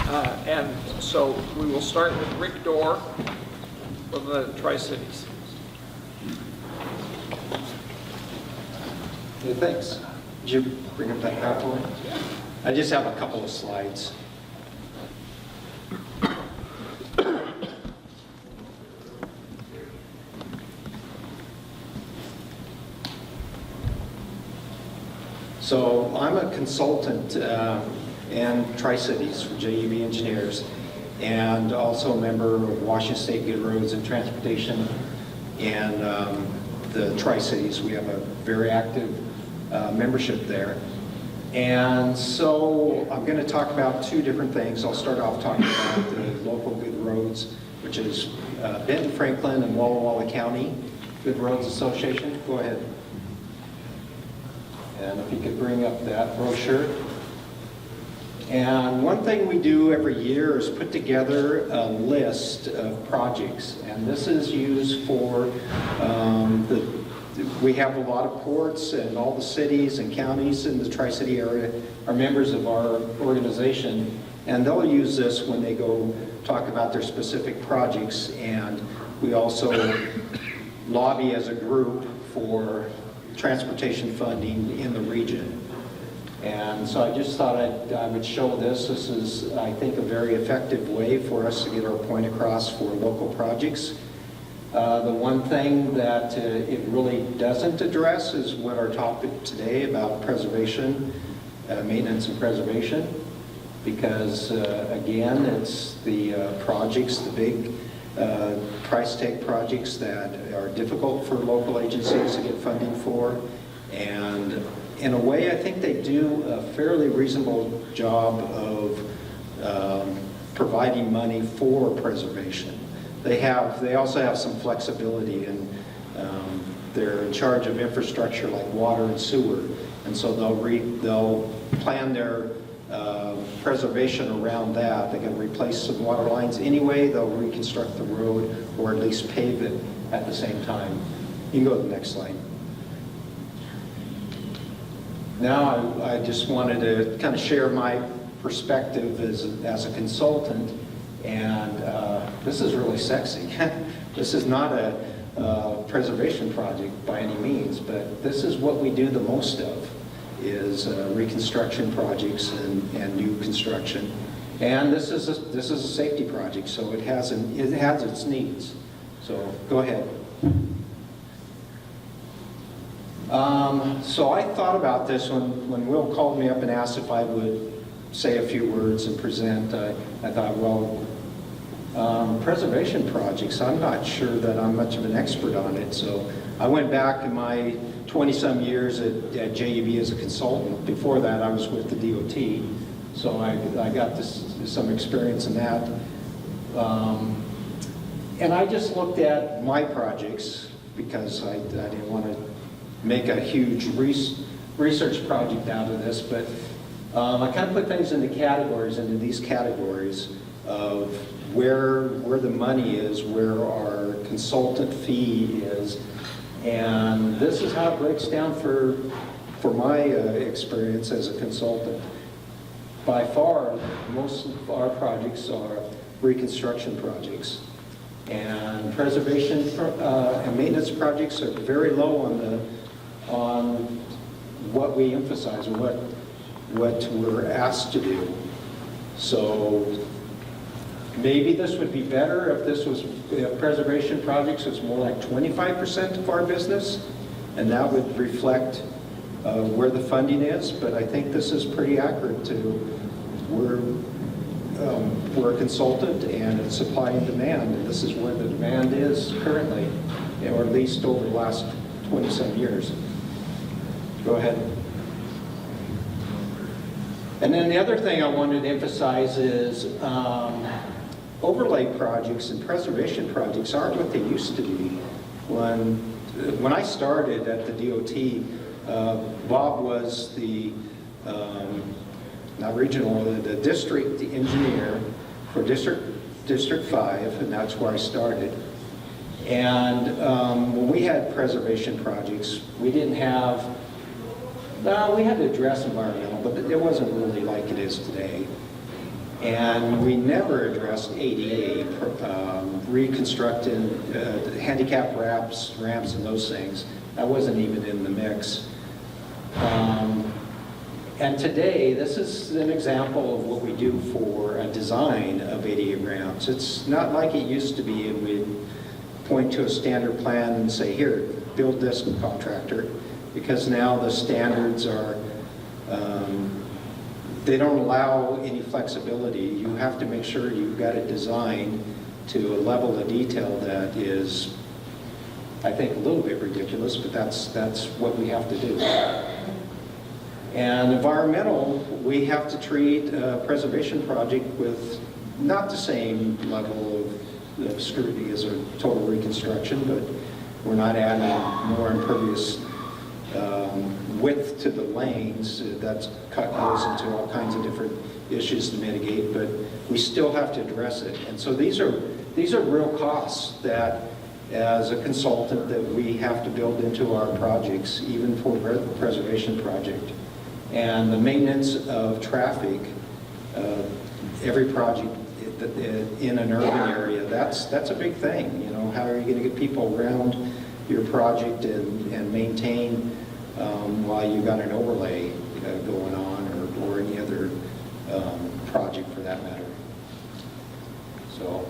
And so we will start with Rick Dorr from the Tri-Cities. Okay, thanks. Did you bring up that PowerPoint? I just have a couple of slides. So I'm a consultant in Tri-Cities for JEB Engineers, and also a member of Washington State Good Roads and Transportation and the Tri-Cities. We have a very active membership there. And so I'm going to talk about two different things. I'll start off talking about the local Good Roads, which is Benton, Franklin, and Walla Walla County Good Roads Association. Go ahead. And if you could bring up that brochure. And one thing we do every year is put together a list of projects. And this is used for we have a lot of ports, and all the cities and counties in the Tri-City area are members of our organization. And they'll use this when they go talk about their specific projects. And we also lobby as a group for transportation funding in the region. And so I just thought I would show this. This is, I think, a very effective way for us to get our point across for local projects. The one thing that it really doesn't address is what our topic today about preservation, maintenance and preservation, because again, it's the projects, the big price tag projects that are difficult for local agencies to get funding for. And in a way, I think they do a fairly reasonable job of providing money for preservation. They also have some flexibility, and they're in charge of infrastructure like water and sewer, and so they'll plan their preservation around that. They're going to replace some water lines anyway. They'll reconstruct the road, or at least pave it at the same time. You can go to the next slide. Now I just wanted to kind of share my perspective as a consultant, and this is really sexy. This is not a preservation project by any means, but this is what we do the most of, is reconstruction projects and new construction. And this is a safety project, so it has its needs. So go ahead. So I thought about this when Will called me up and asked if I would say a few words and present. I thought, well, preservation projects, I'm not sure that I'm much of an expert on it. So I went back in my 20-some years at JEB as a consultant. Before that, I was with the DOT. So I got some experience in that. And I just looked at my projects because I didn't want to make a huge research project out of this, but I kind of put things into these categories of where the money is, where our consultant fee is, and this is how it breaks down for my experience as a consultant. By far, most of our projects are reconstruction projects, and preservation and maintenance projects are very low on what we emphasize and what we're asked to do. So maybe this would be better if preservation projects was more like 25% of our business, and that would reflect where the funding is. But I think this is pretty accurate to we're a consultant, and it's supply and demand, and this is where the demand is currently, or at least over the last 20-some years. Go ahead. And then the other thing I wanted to emphasize is overlay projects and preservation projects aren't what they used to be. When I started at the DOT, Bob was the not regional, the district engineer for District 5, and that's where I started. And when we had preservation projects, we didn't have, we had to address environmental, but it wasn't really like it is today. And we never addressed ADA, reconstructing handicap ramps and those things. That wasn't even in the mix. And today, this is an example of what we do for a design of ADA ramps. It's not like it used to be, and we'd point to a standard plan and say, here, build this, contractor, because now the standards are, they don't allow any flexibility. You have to make sure you've got it designed to a level of detail that is, I think, a little bit ridiculous, but that's what we have to do. And environmental, we have to treat a preservation project with not the same level of scrutiny as a total reconstruction, but we're not adding more impervious width to the lanes. That goes into all kinds of different issues to mitigate, but we still have to address it. And so these are real costs that, as a consultant, that we have to build into our projects, even for a preservation project. And the maintenance of traffic, every project in an urban area, that's a big thing. You know, how are you going to get people around your project and maintain while you've got an overlay going on, or any other project for that matter. So,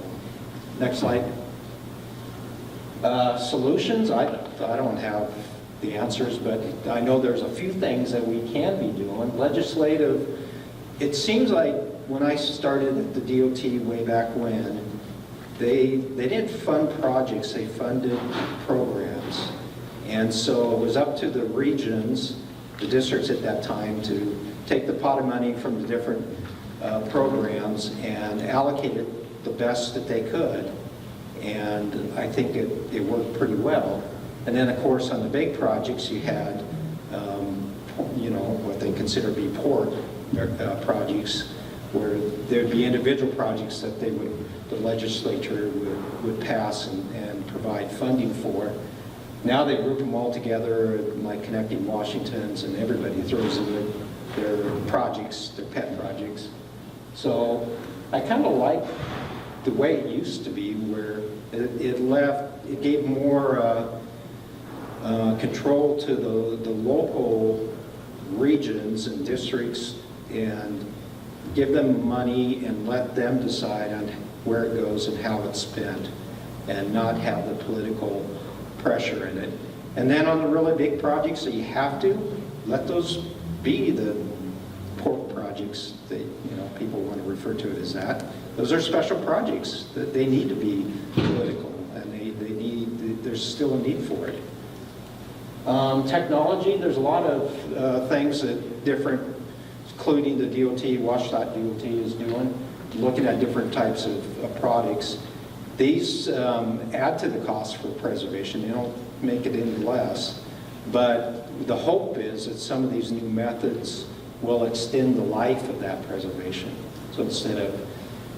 next slide. Solutions, I don't have the answers, but I know there's a few things that we can be doing. Legislative, it seems like when I started at the DOT way back when, they didn't fund projects, they funded programs. And so it was up to the regions, the districts at that time, to take the pot of money from the different programs and allocate it the best that they could. And I think it worked pretty well. And then, of course, on the big projects, you had, you know, what they consider to be port projects, where there'd be individual projects that the legislature would pass and provide funding for. Now they group them all together, like connecting Washingtons, and everybody throws in their projects, their pet projects. So I kind of like the way it used to be, where it gave more control to the local regions and districts, and give them money and let them decide on where it goes and how it's spent, and not have the political pressure in it. And then on the really big projects that you have to, let those be the port projects that, you know, people want to refer to it as that. Those are special projects that they need to be political, and there's still a need for it. Technology, there's a lot of things that different, including the DOT, WashDOT is doing, looking at different types of products. These add to the cost for preservation. They don't make it any less. But the hope is that some of these new methods will extend the life of that preservation. So instead of,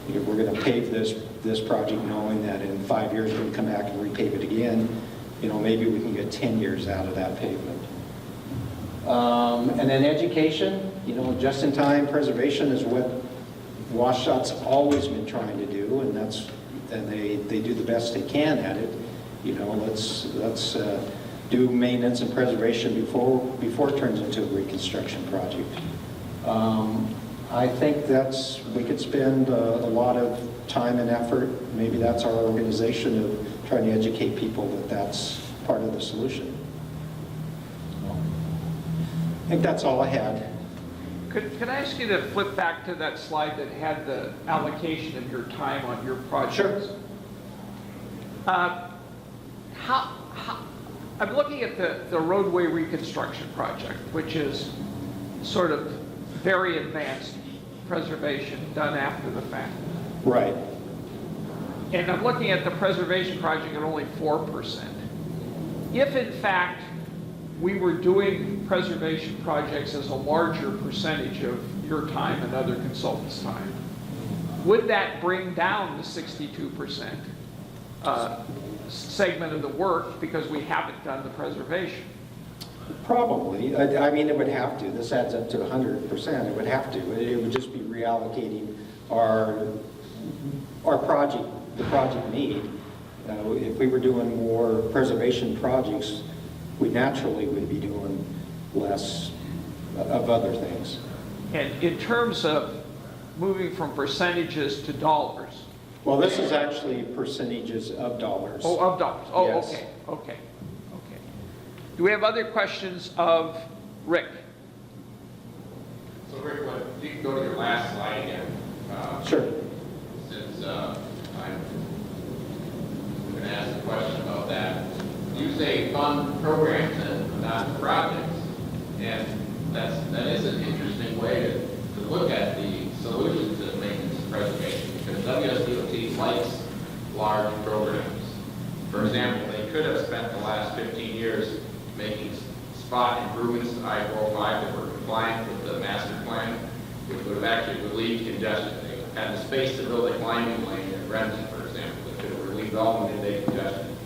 you know, we're going to pave this project knowing that in 5 years we're going to come back and repave it again, you know, maybe we can get 10 years out of that pavement. And then education, you know, just-in-time preservation is what WashDOT's always been trying to do, and they do the best they can at it. You know, let's do maintenance and preservation before it turns into a reconstruction project. I think we could spend a lot of time and effort. Maybe that's our organization of trying to educate people that that's part of the solution. I think that's all I had. Could I ask you to flip back to that slide that had the allocation of your time on your projects? Sure. I'm looking at the roadway reconstruction project, which is sort of very advanced preservation done after the fact. Right. And I'm looking at the preservation project at only 4%. If in fact we were doing preservation projects as a larger percentage of your time and other consultants' time, would that bring down the 62% segment of the work because we haven't done the preservation? Probably. I mean, it would have to. This adds up to 100%. It would have to. It would just be reallocating our project, the project need. If we were doing more preservation projects, we naturally would be doing less of other things. And in terms of moving from percentages to dollars? Well, this is actually percentages of dollars. Oh, of dollars. Oh, Yes. okay, okay, okay. Do we have other questions of Rick? So Rick, you can go to your last slide again. Sure. Since I'm going to ask a question about that. You say fund programs and not projects. And that is an interesting way to look at the solutions to maintenance and preservation, because WSDOT likes large programs. For example, they could have spent the last 15 years making spot improvements to I-405 that were compliant with the master plan, which would have actually relieved congestion. They had the space to build a climbing lane in Renton, for example, that could have relieved all the midday congestion.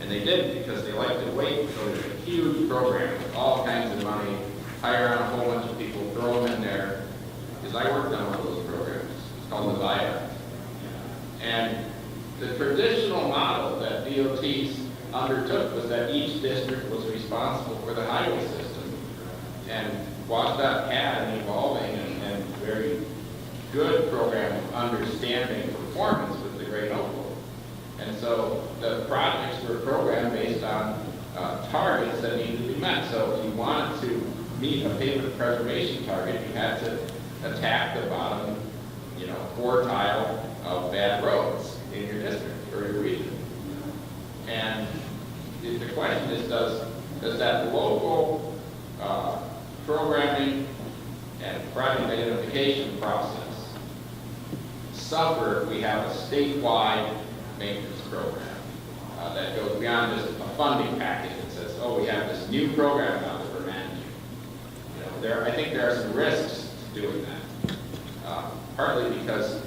And they didn't, because they like to wait until there's a huge program with all kinds of money, hire on a whole bunch of people, throw them in there. Because I worked on one of those programs. It's called the Viaduct. And the traditional model that DOTs undertook was that each district was responsible for the highway system. And WSDOT had an evolving and very good program of understanding performance with the Great Notebook. And so the projects were programmed based on targets that needed to be met. So if you wanted to meet a pavement preservation target, you had to attack the bottom, quartile of bad roads in your district or your region. And the question is, does that local programming and project identification process suffer if we have a statewide maintenance program that goes beyond just a funding package that says, oh, we have this new program now that we're managing? I think there are some risks to doing that. Partly because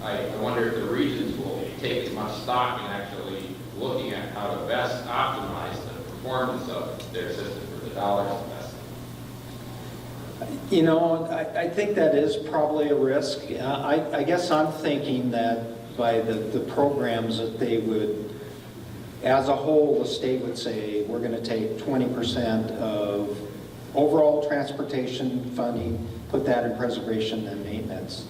I wonder if the regions will take as much stock in actually looking at how to best optimize the performance of their system for the dollars invested. I think that is probably a risk. I guess I'm thinking that by the programs that they would, as a whole, the state would say, we're going to take 20% of overall transportation funding, put that in preservation and maintenance.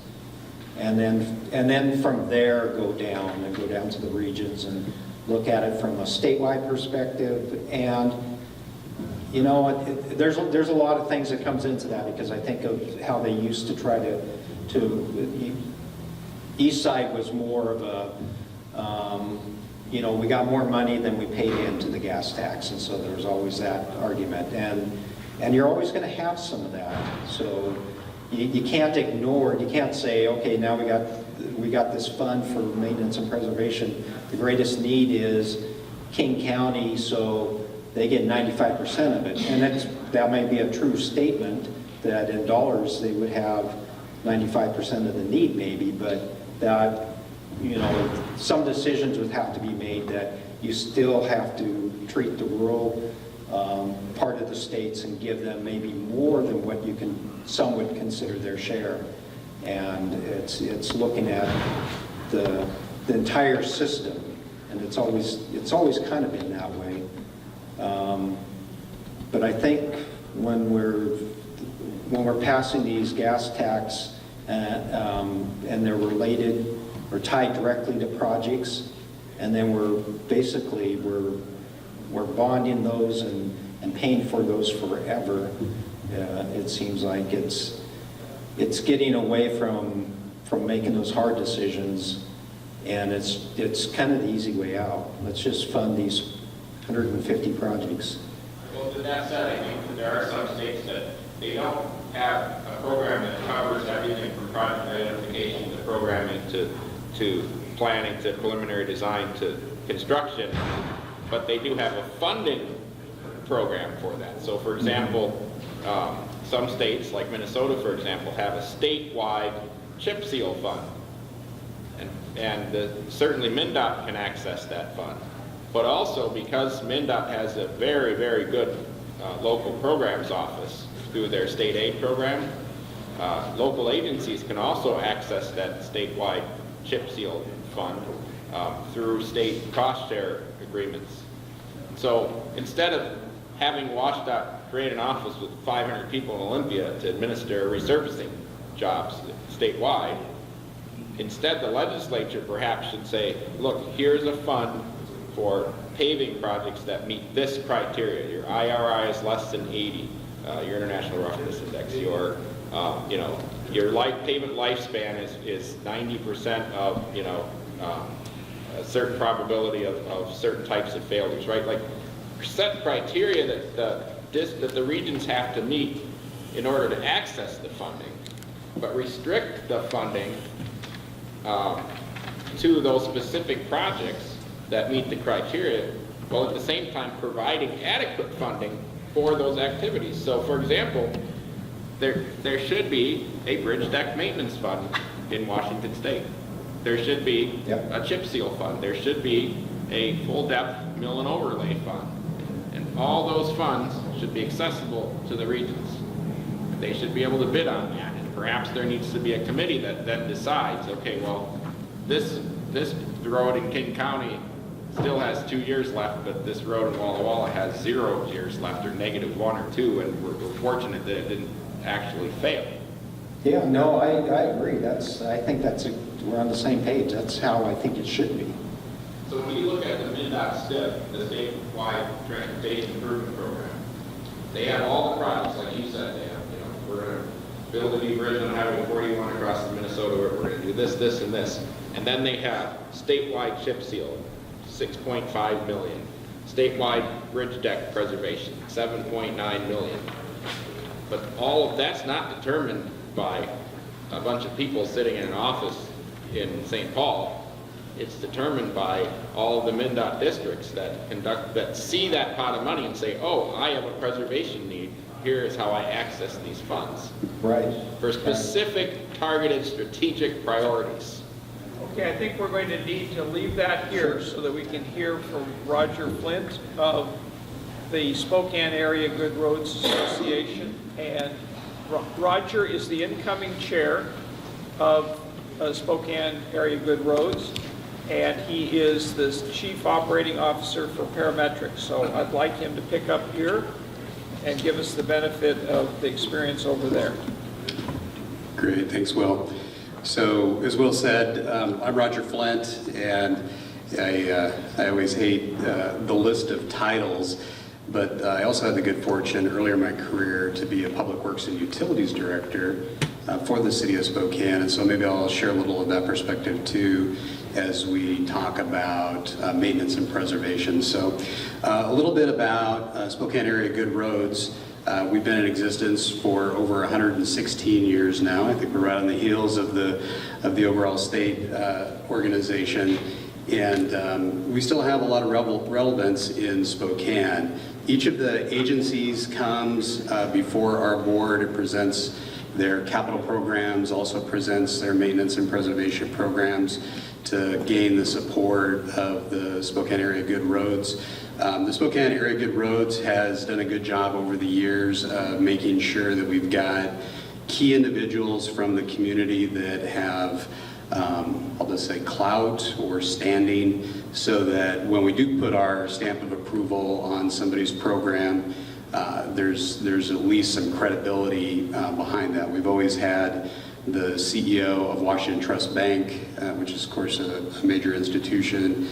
And then from there go down to the regions and look at it from a statewide perspective. And there's a lot of things that comes into that, because I think of how they used to try to East Side was more of a, we got more money than we paid into the gas tax, and so there was always that argument. And you're always going to have some of that. So you can't ignore it. You can't say, okay, now we got this fund for maintenance and preservation. The greatest need is King County, so they get 95% of it. And that may be a true statement, that in dollars they would have 95% of the need maybe, but that, some decisions would have to be made that you still have to treat the rural part of the states and give them maybe more than what some would consider their share. And it's looking at the entire system, and it's always kind of been that way. But I think when we're passing these gas tax and they're related or tied directly to projects, and then we're bonding those and paying for those forever, it seems like it's getting away from making those hard decisions, and it's kind of the easy way out. Let's just fund these 150 projects. Well, to that said, I think that there are some states that they don't have a program that covers everything from project identification to programming to planning to preliminary design to construction, but they do have a funding program for that. So, for example, some states, like Minnesota, for example, have a statewide chip seal fund. And certainly MnDOT can access that fund. But also, because MnDOT has a very, very good local programs office through their state aid program, Local agencies can also access that statewide chip seal fund through state cost share agreements. So instead of having WashDOT create an office with 500 people in Olympia to administer resurfacing jobs statewide, instead the legislature perhaps should say, look, here's a fund for paving projects that meet this criteria. Your IRI is less than 80, your International Roughness Index, your pavement lifespan is 90% of, a certain probability of certain types of failures, right? Like, set criteria that the regions have to meet in order to access the funding, but restrict the funding to those specific projects that meet the criteria, while at the same time providing adequate funding for those activities. So, for example, there should be a bridge deck maintenance fund in Washington State. There should be a chip seal fund. There should be a full depth mill and overlay fund. And all those funds should be accessible to the regions. They should be able to bid on that. And perhaps there needs to be a committee that then decides, okay, well, this road in King County still has 2 years left, but this road in Walla Walla has 0 years left, or -1 or 2, and we're fortunate that it didn't actually fail. Yeah, no, I agree. I think we're on the same page. That's how I think it should be. So when you look at the MnDOT STIP, the statewide transportation improvement program, they have all the projects, like you said, they have, we're going to build a new bridge on Highway 41 across the Minnesota River, we're going to do this, this, and this. And then they have statewide chip seal, $6.5 million. Statewide bridge deck preservation, $7.9 million. But all of that's not determined by a bunch of people sitting in an office in St. Paul. It's determined by all of the MnDOT districts that see that pot of money and say, oh, I have a preservation need. Here is how I access these funds. Right. For specific, targeted, strategic priorities. Okay, I think we're going to need to leave that here so that we can hear from Roger Flint of the Spokane Area Good Roads Association. And Roger is the incoming chair of Spokane Area Good Roads, and he is the Chief Operating Officer for Parametrics. So I'd like him to pick up here and give us the benefit of the experience over there. Great, thanks, Will. So, as Will said, I'm Roger Flint, and I always hate the list of titles, but I also had the good fortune earlier in my career to be a Public Works and Utilities Director for the City of Spokane, and so maybe I'll share a little of that perspective too as we talk about maintenance and preservation. So, a little bit about Spokane Area Good Roads. We've been in existence for over 116 years now. I think we're right on the heels of the overall state organization, and we still have a lot of relevance in Spokane. Each of the agencies comes before our board. It presents their capital programs, also presents their maintenance and preservation programs to gain the support of the Spokane Area Good Roads. The Spokane Area Good Roads has done a good job over the years of making sure that we've got key individuals from the community that have, I'll just say, clout or standing, so that when we do put our stamp of approval on somebody's program, there's at least some credibility behind that. We've always had the CEO of Washington Trust Bank, which is of course a major institution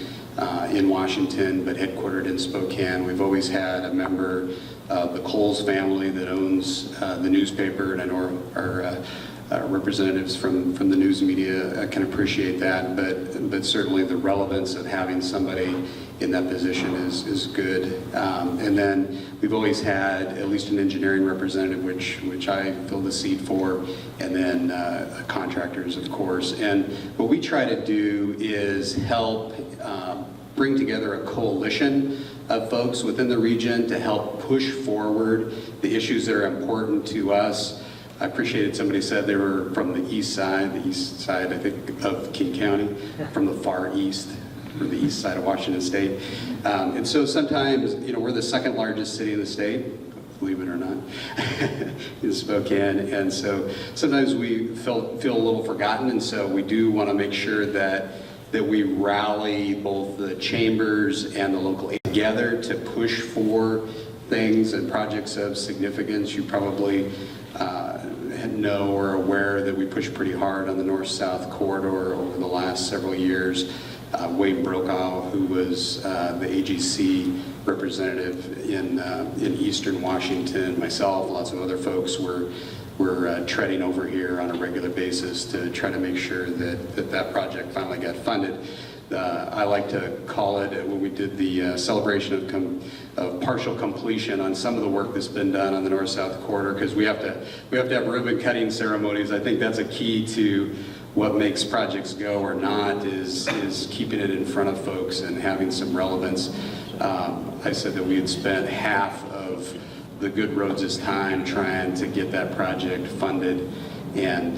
in Washington, but headquartered in Spokane. We've always had a member of the Coles family that owns the newspaper, and I know our representatives from the news media can appreciate that, but certainly the relevance of having somebody in that position is good. And then we've always had at least an engineering representative, which I fill the seat for, and then contractors, of course. And what we try to do is help bring together a coalition of folks within the region to help push forward the issues that are important to us. I appreciated somebody said they were from the east side, I think, of King County, from the far east, from the east side of Washington State. And so sometimes, we're the second largest city in the state, believe it or not, in Spokane. And so sometimes we feel a little forgotten, and so we do want to make sure that we rally both the chambers and the local together to push for things and projects of significance. You probably know or are aware that we pushed pretty hard on the north-south corridor over the last several years. Wade Brokaw, who was the AGC representative in Eastern Washington, myself, lots of other folks were treading over here on a regular basis to try to make sure that project finally got funded. I like to call it, when we did the celebration of partial completion on some of the work that's been done on the north-south corridor, because we have to have ribbon cutting ceremonies. I think that's a key to what makes projects go or not, is keeping it in front of folks and having some relevance. I said that we had spent half of the Good Roads' time trying to get that project funded. And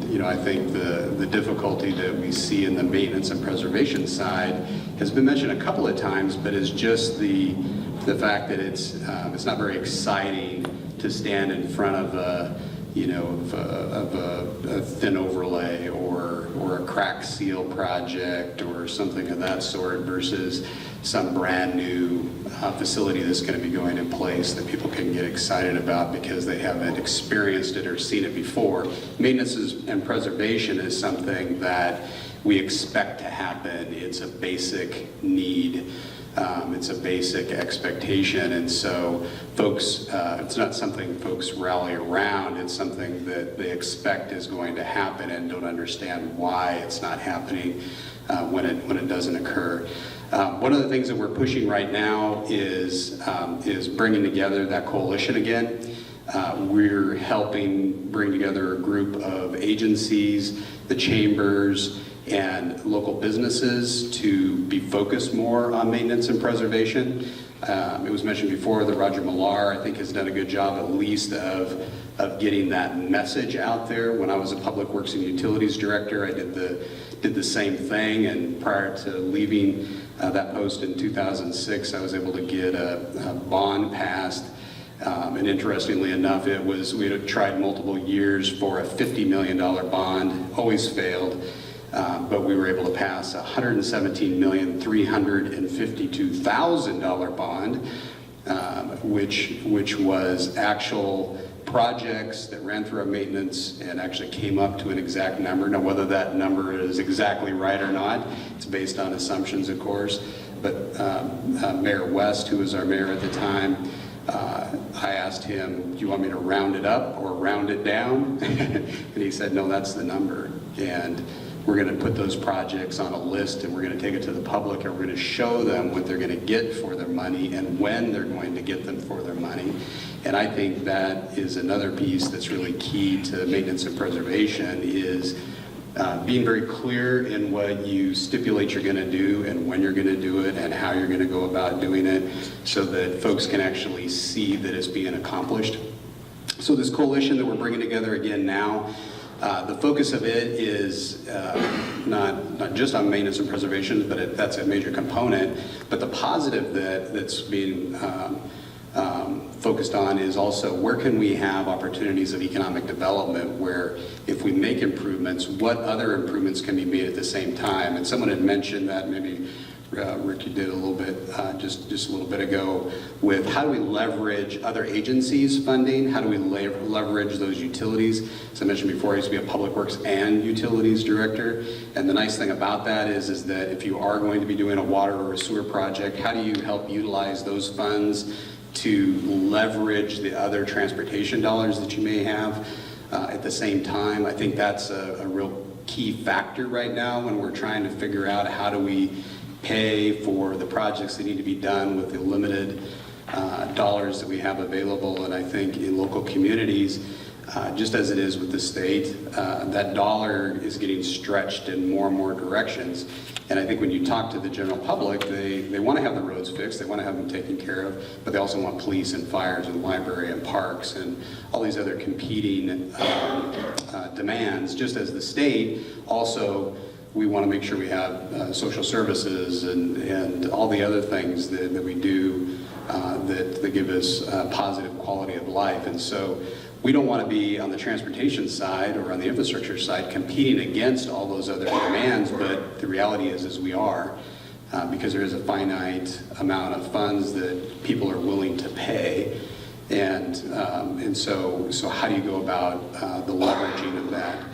you know, I think the difficulty that we see in the maintenance and preservation side has been mentioned a couple of times, but is just the fact that it's not very exciting to stand in front of a thin overlay or a crack seal project or something of that sort versus some brand new facility that's going to be going in place that people can get excited about because they haven't experienced it or seen it before. Maintenance and preservation is something that we expect to happen. It's a basic need. It's a basic expectation, and so folks, it's not something folks rally around, it's something that they expect is going to happen and don't understand why it's not happening when it doesn't occur. One of the things that we're pushing right now is bringing together that coalition again. We're helping bring together a group of agencies, the chambers, and local businesses to be focused more on maintenance and preservation. It was mentioned before that Roger Millar, I think, has done a good job at least of getting that message out there. When I was a Public Works and Utilities Director, I did the same thing, and prior to leaving that post in 2006, I was able to get a bond passed. And interestingly enough, we had tried multiple years for a $50 million bond, always failed. But we were able to pass a $117,352,000 bond, which was actual projects that ran through our maintenance and actually came up to an exact number. Now, whether that number is exactly right or not, it's based on assumptions, of course. But Mayor West, who was our mayor at the time, I asked him, do you want me to round it up or round it down? And he said, no, that's the number. And we're going to put those projects on a list, and we're going to take it to the public, and we're going to show them what they're going to get for their money and when they're going to get them for their money. And I think that is another piece that's really key to maintenance and preservation, is being very clear in what you stipulate you're going to do and when you're going to do it and how you're going to go about doing it, so that folks can actually see that it's being accomplished. So this coalition that we're bringing together again now, the focus of it is not just on maintenance and preservation, but that's a major component. But the positive that's being focused on is also where can we have opportunities of economic development, where if we make improvements, what other improvements can be made at the same time. And someone had mentioned that, maybe Rick, you did a little bit, just a little bit ago, with how do we leverage other agencies' funding? How do we leverage those utilities? As I mentioned before, I used to be a Public Works and Utilities Director, and the nice thing about that is that if you are going to be doing a water or a sewer project, how do you help utilize those funds to leverage the other transportation dollars that you may have at the same time? I think that's a real key factor right now when we're trying to figure out how do we pay for the projects that need to be done with the limited dollars that we have available. And I think in local communities, just as it is with the state, that dollar is getting stretched in more and more directions. And I think when you talk to the general public, they want to have the roads fixed, they want to have them taken care of, but they also want police and fires and library and parks and all these other competing demands. Just as the state, also we want to make sure we have social services and all the other things that we do that give us positive quality of life. And so we don't want to be on the transportation side or on the infrastructure side competing against all those other demands, but the reality is we are, because there is a finite amount of funds that people are willing to pay. And so how do you go about the leveraging of that?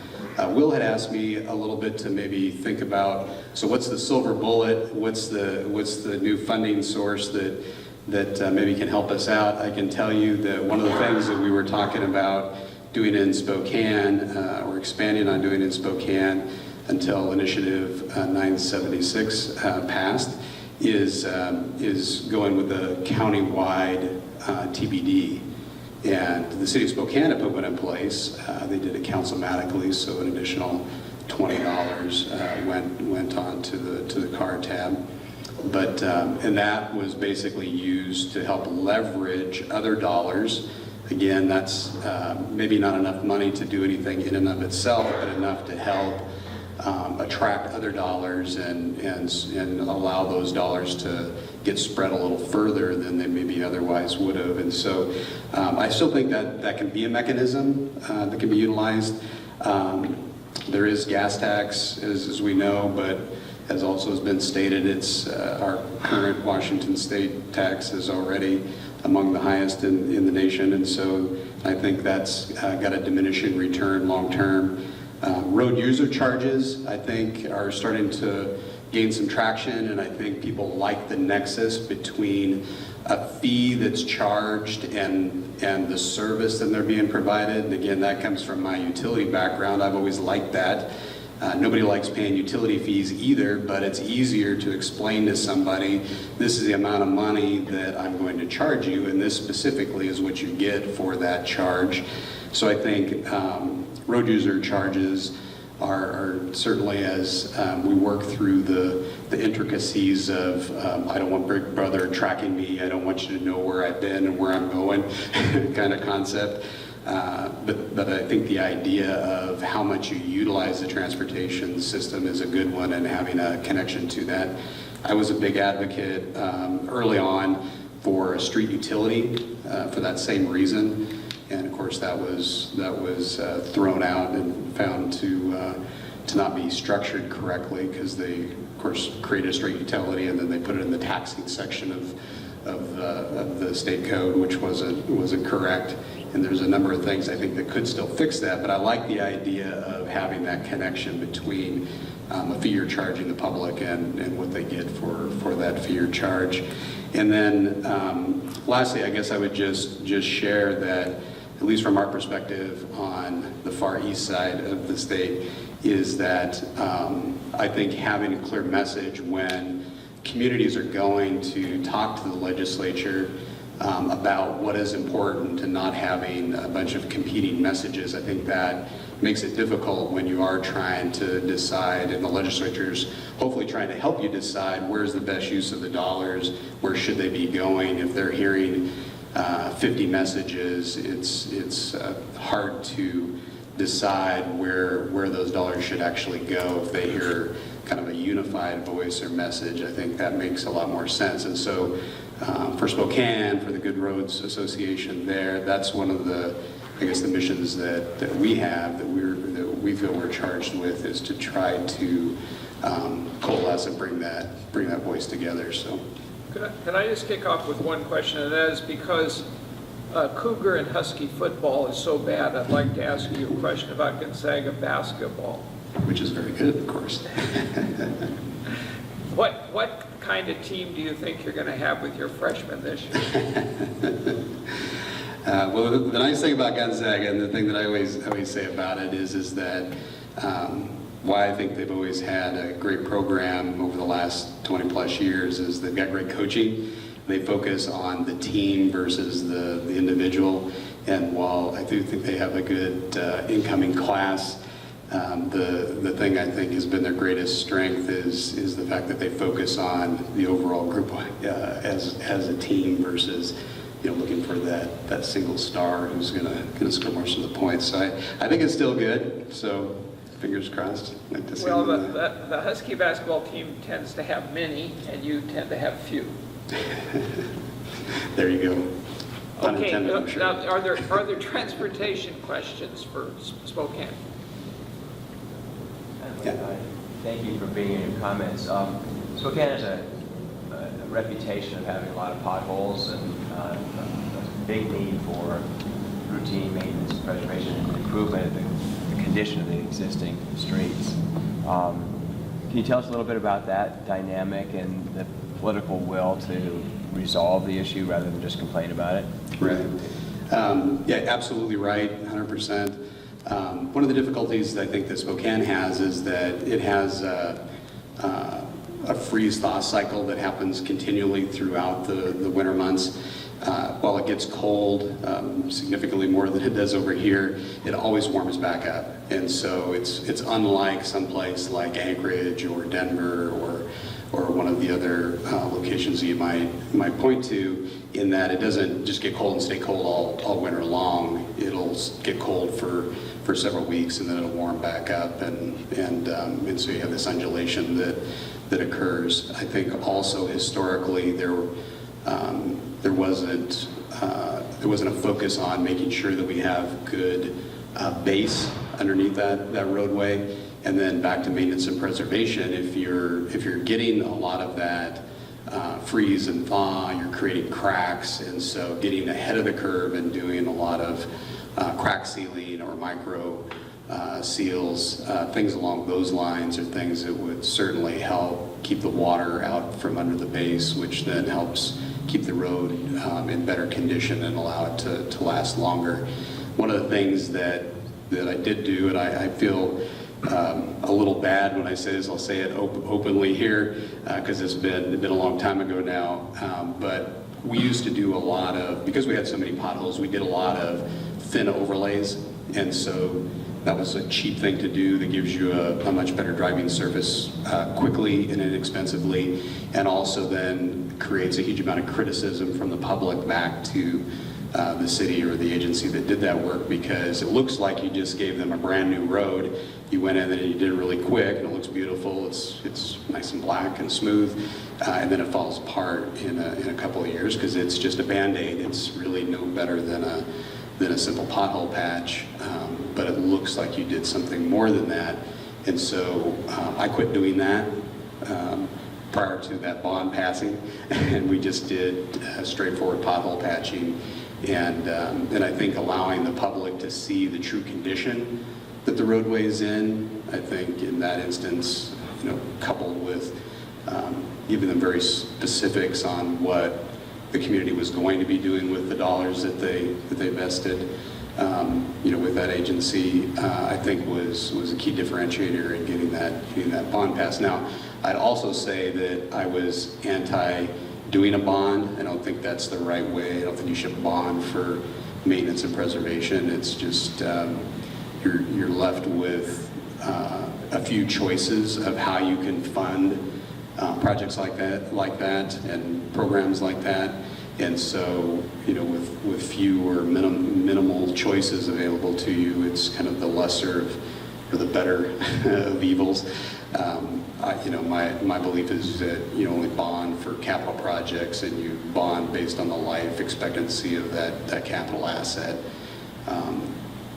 Will had asked me a little bit to maybe think about, so what's the silver bullet? What's the new funding source that maybe can help us out? I can tell you that one of the things that we were talking about doing in Spokane, or expanding on doing in Spokane until Initiative 976 passed, is going with a countywide TBD. And the city of Spokane put one in place. They did it councilmatically, so an additional $20 went on to the car tab. But and that was basically used to help leverage other dollars. Again, that's maybe not enough money to do anything in and of itself, but enough to help attract other dollars and allow those dollars to get spread a little further than they maybe otherwise would have. And so I still think that can be a mechanism that can be utilized. There is gas tax, as we know, but as also has been stated, it's our current Washington state tax is already among the highest in the nation. And so I think that's got a diminishing return long term. Road user charges, I think, are starting to gain some traction, and I think people like the nexus between a fee that's charged and the service that they're being provided. And again, that comes from my utility background. I've always liked that. Nobody likes paying utility fees either, but it's easier to explain to somebody, this is the amount of money that I'm going to charge you, and this specifically is what you get for that charge. So I think road user charges are certainly, as we work through the intricacies of I don't want Big Brother tracking me, I don't want you to know where I've been and where I'm going kind of concept. But I think the idea of how much you utilize the transportation system is a good one, and having a connection to that. I was a big advocate early on for a street utility for that same reason. And of course, that was thrown out and found to not be structured correctly, because they, of course, created a street utility and then they put it in the taxing section of the state code, which wasn't correct. And there's a number of things I think that could still fix that. But I like the idea of having that connection between a fee you're charging the public and what they get for that fee or charge. And then lastly, I guess I would just share that, at least from our perspective on the far east side of the state, is that I think having a clear message when communities are going to talk to the legislature about what is important and not having a bunch of competing messages, I think that makes it difficult when you are trying to decide, and the legislature's hopefully trying to help you decide where's the best use of the dollars, where should they be going. If they're hearing 50 messages, it's hard to decide where those dollars should actually go. If they hear kind of a unified voice or message, I think that makes a lot more sense. And so for Spokane, for the Good Roads Association there, that's one of the, I guess, the missions that we have, that we feel we're charged with, is to try to coalesce and bring that voice together. So. Can I just kick off with one question, and that is because Cougar and Husky football is so bad, I'd like to ask you a question about Gonzaga basketball. Which is very good, of course. What kind of team do you think you're going to have with your freshmen this year? Well, the nice thing about Gonzaga, and the thing that I always say about it is that why I think they've always had a great program over the last 20 plus years is they've got great coaching. They focus on the team versus the individual. And while I do think they have a good incoming class, the thing I think has been their greatest strength is the fact that they focus on the overall group as a team versus looking for that single star who's gonna score most of the points. So I think it's still good. So fingers crossed. I'd like to see well, the Husky basketball team tends to have many, and you tend to have few. There you go. Okay, Unintended, I'm sure. now, are there transportation questions for Spokane? Yeah. Thank you for bringing in your comments. Spokane has a reputation of having a lot of potholes and a big need for routine maintenance, preservation, and improvement of the condition of the existing streets. Can you tell us a little bit about that dynamic and the political will to resolve the issue rather than just complain about it? Right. Yeah, absolutely right, 100%. One of the difficulties I think that Spokane has is that it has a freeze-thaw cycle that happens continually throughout the winter months. While it gets cold, significantly more than it does over here, it always warms back up. And so it's unlike someplace like Anchorage or Denver or one of the other locations that you might point to, in that it doesn't just get cold and stay cold all winter long. It'll get cold for several weeks and then it'll warm back up, and so you have this undulation that occurs. I think also historically there wasn't a focus on making sure that we have good base underneath that roadway. And then back to maintenance and preservation, if you're getting a lot of that freeze and thaw, you're creating cracks, and so getting ahead of the curve and doing a lot of crack sealing or micro seals, things along those lines are things that would certainly help keep the water out from under the base, which then helps keep the road in better condition and allow it to last longer. One of the things that I did do, and I feel a little bad when I say this, I'll say it openly here because it's been a long time ago now, but we used to do a lot of, because we had so many potholes, we did a lot of thin overlays, and so that was a cheap thing to do that gives you a much better driving surface quickly and inexpensively, and also then creates a huge amount of criticism from the public back to the city or the agency that did that work, because it looks like you just gave them a brand new road. You went in and you did it really quick and it looks beautiful, it's nice and black and smooth, and then it falls apart in a couple of years because it's just a Band-Aid. It's really no better than a simple pothole patch, but it looks like you did something more than that. And so I quit doing that prior to that bond passing, and we just did straightforward pothole patching, and I think allowing the public to see the true condition that the roadway is in. I think in that instance, coupled with giving them very specifics on what the community was going to be doing with the dollars that they vested, with that agency, I think was a key differentiator in getting that bond passed. Now, I'd also say that I was anti doing a bond. I don't think that's the right way. I don't think you should bond for maintenance and preservation. It's just you're left with a few choices of how you can fund projects like that and programs like that. And so, with few or minimal choices available to you, it's kind of the lesser or the better of evils. My belief is that you only bond for capital projects, and you bond based on the life expectancy of that capital asset.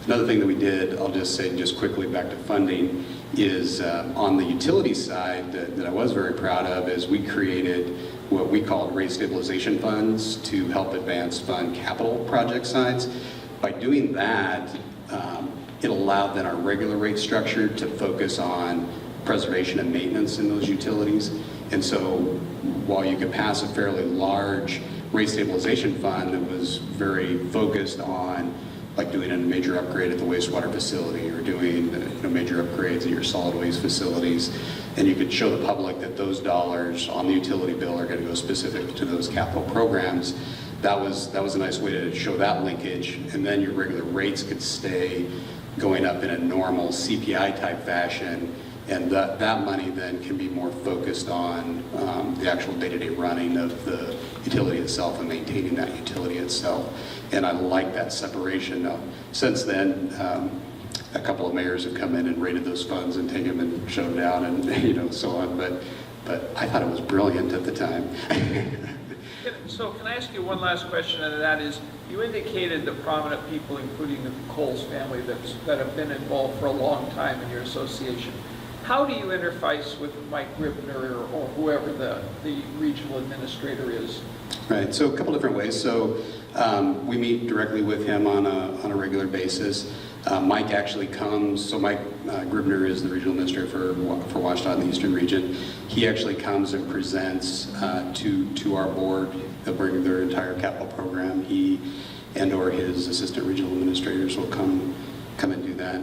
Another thing that we did, I'll just say just quickly back to funding, is on the utility side that I was very proud of, is we created what we called rate stabilization funds to help advance fund capital project sides. By doing that, it allowed then our regular rate structure to focus on preservation and maintenance in those utilities. And so while you could pass a fairly large rate stabilization fund that was very focused on like doing a major upgrade at the wastewater facility or doing major upgrades at your solid waste facilities, and you could show the public that those dollars on the utility bill are going to go specific to those capital programs, that was a nice way to show that linkage. And then your regular rates could stay going up in a normal CPI type fashion, and that money then can be more focused on the actual day-to-day running of the utility itself and maintaining that utility itself. And I like that separation. Now, since then, a couple of mayors have come in and raided those funds and taken them and shut them down and so on. But I thought it was brilliant at the time. Can I ask you one last question, and that is, you indicated the prominent people, including the Coles family, that have been involved for a long time in your association. How do you interface with Mike Ribner or whoever the regional administrator is? Right, so a couple different ways. So we meet directly with him on a regular basis. Mike actually comes, so Mike Gribner is the regional administrator for Washita in the Eastern region. He actually comes and presents to our board. They'll bring their entire capital program. He and or his assistant regional administrators will come and do that.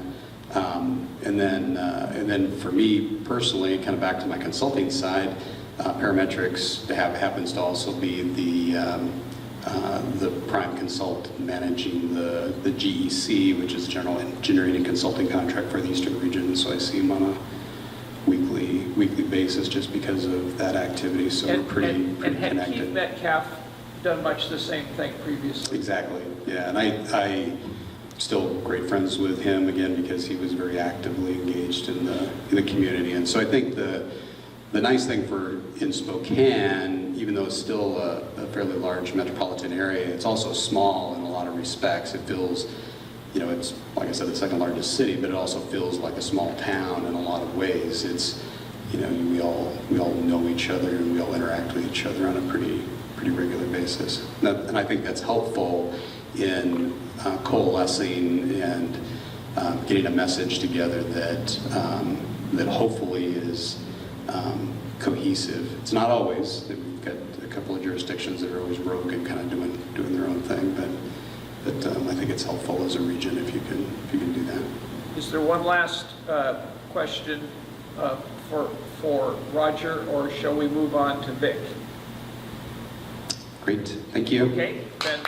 And then for me personally, kind of back to my consulting side, Parametrics happens to also be the prime consultant managing the GEC, which is General Engineering and Consulting Contract for the Eastern region. So I see him on a weekly basis just because of that activity. So we're pretty And had connected. Keith Metcalf done much the same thing previously? Exactly, yeah, and I still great friends with him, again, because he was very actively engaged in the community. And so I think the nice thing in Spokane, even though it's still a fairly large metropolitan area, it's also small in a lot of respects. It feels, it's, like I said, the second largest city, but it also feels like a small town in a lot of ways. It's, we all know each other and we all interact with each other on a pretty regular basis. And I think that's helpful in coalescing and getting a message together that hopefully is cohesive. It's not always. We've got a couple of jurisdictions that are always rogue and kind of doing their own thing, but I think it's helpful as a region if you can do that. Is there one last question for Roger, or shall we move on to Vic? Great, thank you. Okay, then